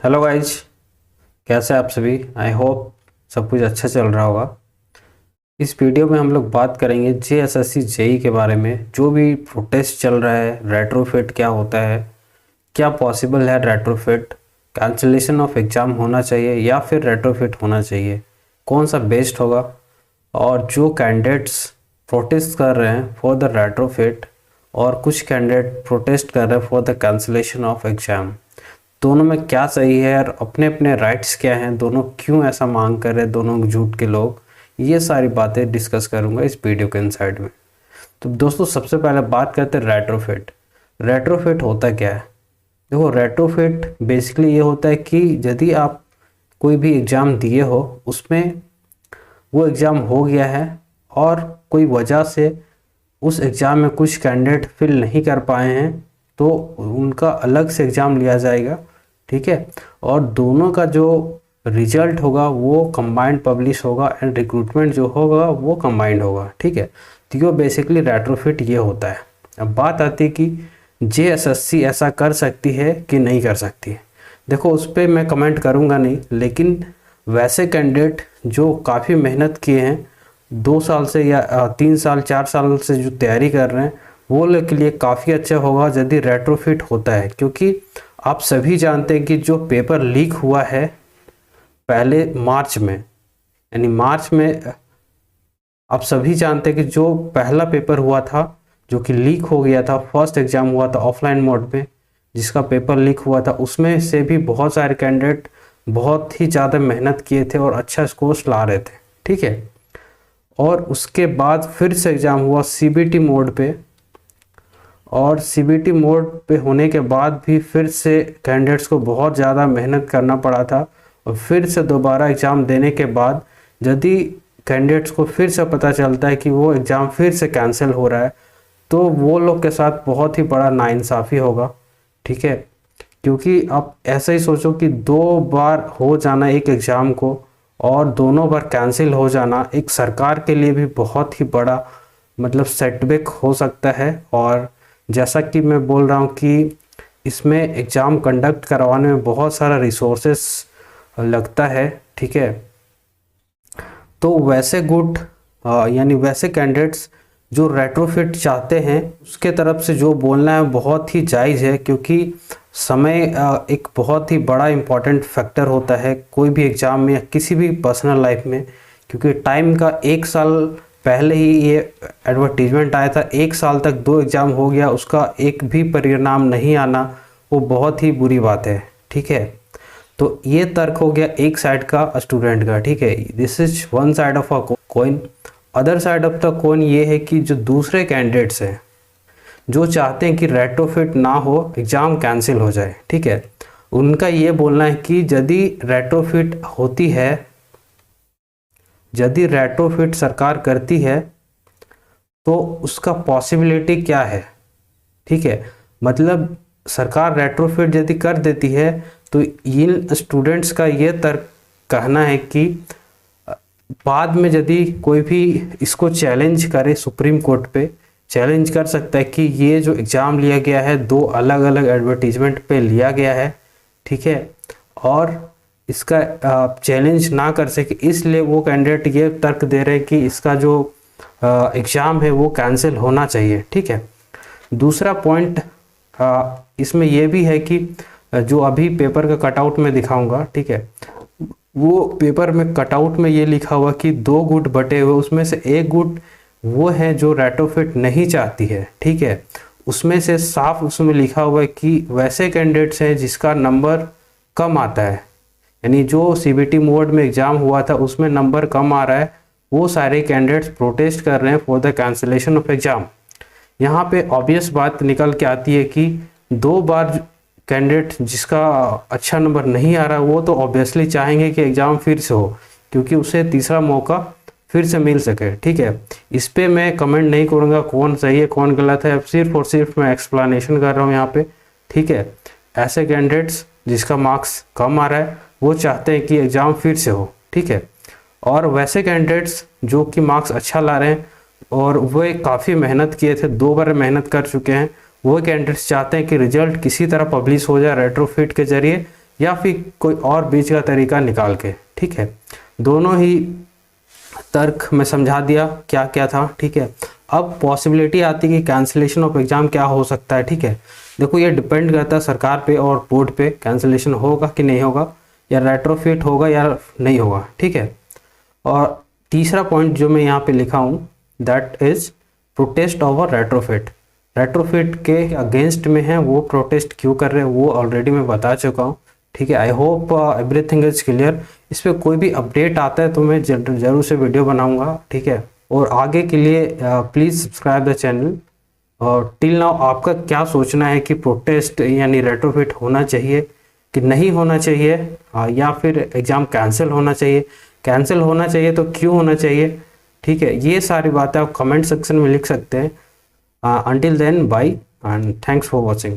Hello guys, कैसे हैं आप सभी। आई होप सब कुछ अच्छा चल रहा होगा। इस वीडियो में हम लोग बात करेंगे जेएसएससी जेई के बारे में। जो भी प्रोटेस्ट चल रहा है, रेट्रोफिट क्या होता है, क्या पॉसिबल है रेट्रोफिट, कैंसिलेशन ऑफ एग्ज़ाम होना चाहिए या फिर रेट्रोफिट होना चाहिए, कौन सा बेस्ट होगा। और जो कैंडिडेट्स प्रोटेस्ट कर रहे हैं फॉर द रेट्रोफिट और कुछ कैंडिडेट प्रोटेस्ट कर रहे हैं for the cancellation of exam, दोनों में क्या सही है और अपने अपने राइट्स क्या हैं, दोनों क्यों ऐसा मांग कर रहे हैं, दोनों झूठ के लोग, ये सारी बातें डिस्कस करूंगा इस वीडियो के इनसाइड में। तो दोस्तों, सबसे पहले बात करते हैं रेट्रोफिट। रेट्रोफिट होता क्या है? देखो, रेट्रोफिट बेसिकली ये होता है कि यदि आप कोई भी एग्ज़ाम दिए हो, उसमें वो एग्ज़ाम हो गया है और कोई वजह से उस एग्ज़ाम में कुछ कैंडिडेट फिल नहीं कर पाए हैं, तो उनका अलग से एग्ज़ाम लिया जाएगा। ठीक है। और दोनों का जो रिजल्ट होगा वो कंबाइंड पब्लिश होगा एंड रिक्रूटमेंट जो होगा वो कंबाइंड होगा। ठीक है। तो ये बेसिकली रेट्रोफिट ये होता है। अब बात आती है कि जेएसएससी ऐसा कर सकती है कि नहीं कर सकती है। देखो, उस पर मैं कमेंट करूँगा नहीं, लेकिन वैसे कैंडिडेट जो काफ़ी मेहनत किए हैं, 2 साल से या 3 साल 4 साल से जो तैयारी कर रहे हैं, वो लोग के लिए काफ़ी अच्छा होगा यदि रेट्रोफिट होता है। क्योंकि आप सभी जानते हैं कि जो पेपर लीक हुआ है पहले मार्च में, यानी मार्च में, आप सभी जानते हैं कि जो पहला पेपर हुआ था जो कि लीक हो गया था, फर्स्ट एग्ज़ाम हुआ था ऑफलाइन मोड में, जिसका पेपर लीक हुआ था, उसमें से भी बहुत सारे कैंडिडेट बहुत ही ज़्यादा मेहनत किए थे और अच्छा स्कोर्स ला रहे थे। ठीक है। और उसके बाद फिर से एग्ज़ाम हुआ सीबीटी मोड पे, और सीबीटी मोड पे होने के बाद भी फिर से कैंडिडेट्स को बहुत ज़्यादा मेहनत करना पड़ा था। और फिर से दोबारा एग्ज़ाम देने के बाद यदि कैंडिडेट्स को फिर से पता चलता है कि वो एग्ज़ाम फिर से कैंसिल हो रहा है, तो वो लोग के साथ बहुत ही बड़ा नाइंसाफ़ी होगा। ठीक है। क्योंकि आप ऐसा ही सोचो कि 2 बार हो जाना एक एग्ज़ाम को और दोनों बार कैंसिल हो जाना एक सरकार के लिए भी बहुत ही बड़ा मतलब सेटबैक हो सकता है। और जैसा कि मैं बोल रहा हूँ कि इसमें एग्ज़ाम कंडक्ट करवाने में बहुत सारा रिसोर्सेस लगता है। ठीक है। तो वैसे यानी वैसे कैंडिडेट्स जो रेट्रोफिट चाहते हैं, उसके तरफ से जो बोलना है बहुत ही जायज़ है। क्योंकि समय एक बहुत ही बड़ा इम्पॉर्टेंट फैक्टर होता है कोई भी एग्ज़ाम में या किसी भी पर्सनल लाइफ में। क्योंकि टाइम का 1 साल पहले ही ये एडवर्टीजमेंट आया था, 1 साल तक 2 एग्ज़ाम हो गया, उसका एक भी परिणाम नहीं आना, वो बहुत ही बुरी बात है। ठीक है। तो ये तर्क हो गया एक साइड का स्टूडेंट का। ठीक है। This is one side of a coin. Other side of the coin ये है कि जो दूसरे कैंडिडेट्स हैं जो चाहते हैं कि रेट्रोफिट ना हो, एग्ज़ाम कैंसिल हो जाए। ठीक है। उनका ये बोलना है कि यदि रेट्रोफिट होती है, यदि रेट्रोफिट सरकार करती है, तो उसका पॉसिबिलिटी क्या है। ठीक है। मतलब सरकार रेट्रोफिट यदि कर देती है, तो इन स्टूडेंट्स का ये तर्क कहना है कि बाद में यदि कोई भी इसको चैलेंज करे, सुप्रीम कोर्ट पे चैलेंज कर सकता है कि ये जो एग्ज़ाम लिया गया है 2 अलग अलग एडवर्टीजमेंट पे लिया गया है। ठीक है। और इसका चैलेंज ना कर सके, इसलिए वो कैंडिडेट ये तर्क दे रहे हैं कि इसका जो एग्ज़ाम है वो कैंसिल होना चाहिए। ठीक है। दूसरा पॉइंट इसमें यह भी है कि जो अभी पेपर का कटआउट में दिखाऊंगा, ठीक है, वो पेपर में कटआउट में ये लिखा हुआ कि 2 गुट बटे हुए, उसमें से एक गुट वो है जो रेट्रोफिट नहीं चाहती है। ठीक है। उसमें से साफ उसमें लिखा हुआ है कि वैसे कैंडिडेट्स हैं जिसका नंबर कम आता है, यानी जो सीबीटी मोड में एग्ज़ाम हुआ था उसमें नंबर कम आ रहा है, वो सारे कैंडिडेट्स प्रोटेस्ट कर रहे हैं for the cancellation of exam. यहाँ पे ऑब्वियस बात निकल के आती है कि 2 बार कैंडिडेट जिसका अच्छा नंबर नहीं आ रहा, वो तो ऑब्वियसली चाहेंगे कि एग्ज़ाम फिर से हो, क्योंकि उसे तीसरा मौका फिर से मिल सके। ठीक है। इस पे मैं कमेंट नहीं करूँगा कौन सही है कौन गलत है, सिर्फ और सिर्फ मैं एक्सप्लेनेशन कर रहा हूँ यहाँ पे। ठीक है। ऐसे कैंडिडेट्स जिसका मार्क्स कम आ रहा है वो चाहते हैं कि एग्ज़ाम फिर से हो। ठीक है। और वैसे कैंडिडेट्स जो कि मार्क्स अच्छा ला रहे हैं और वो काफ़ी मेहनत किए थे, 2 बार मेहनत कर चुके हैं, वो कैंडिडेट्स चाहते हैं कि रिजल्ट किसी तरह पब्लिश हो जाए रेट्रोफिट के जरिए, या फिर कोई और बीच का तरीका निकाल के, ठीक है। दोनों ही तर्क मैं समझा दिया क्या क्या था, ठीक है। अब पॉसिबिलिटी आती है कि कैंसिलेशन ऑफ एग्ज़ाम क्या हो सकता है, ठीक है। देखो ये डिपेंड करता है सरकार पे और बोर्ड पे, कैंसिलेशन होगा कि नहीं होगा, या रेट्रोफिट होगा या नहीं होगा, ठीक है। और तीसरा पॉइंट जो मैं यहाँ पे लिखा हूँ, that is protest over retrofit. Retrofit के अगेंस्ट में है, वो प्रोटेस्ट क्यों कर रहे हैं वो ऑलरेडी मैं बता चुका हूँ, ठीक है। I hope everything is clear. इस पर कोई भी अपडेट आता है तो मैं ज़रूर से वीडियो बनाऊंगा, ठीक है। और आगे के लिए प्लीज़ सब्सक्राइब द चैनल। और टिल नाउ आपका क्या सोचना है कि प्रोटेस्ट यानी रेट्रोफिट होना चाहिए कि नहीं होना चाहिए, या फिर एग्ज़ाम कैंसिल होना चाहिए? कैंसिल होना चाहिए तो क्यों होना चाहिए, ठीक है। ये सारी बातें आप कमेंट सेक्शन में लिख सकते हैं। Until then, bye and thanks for watching.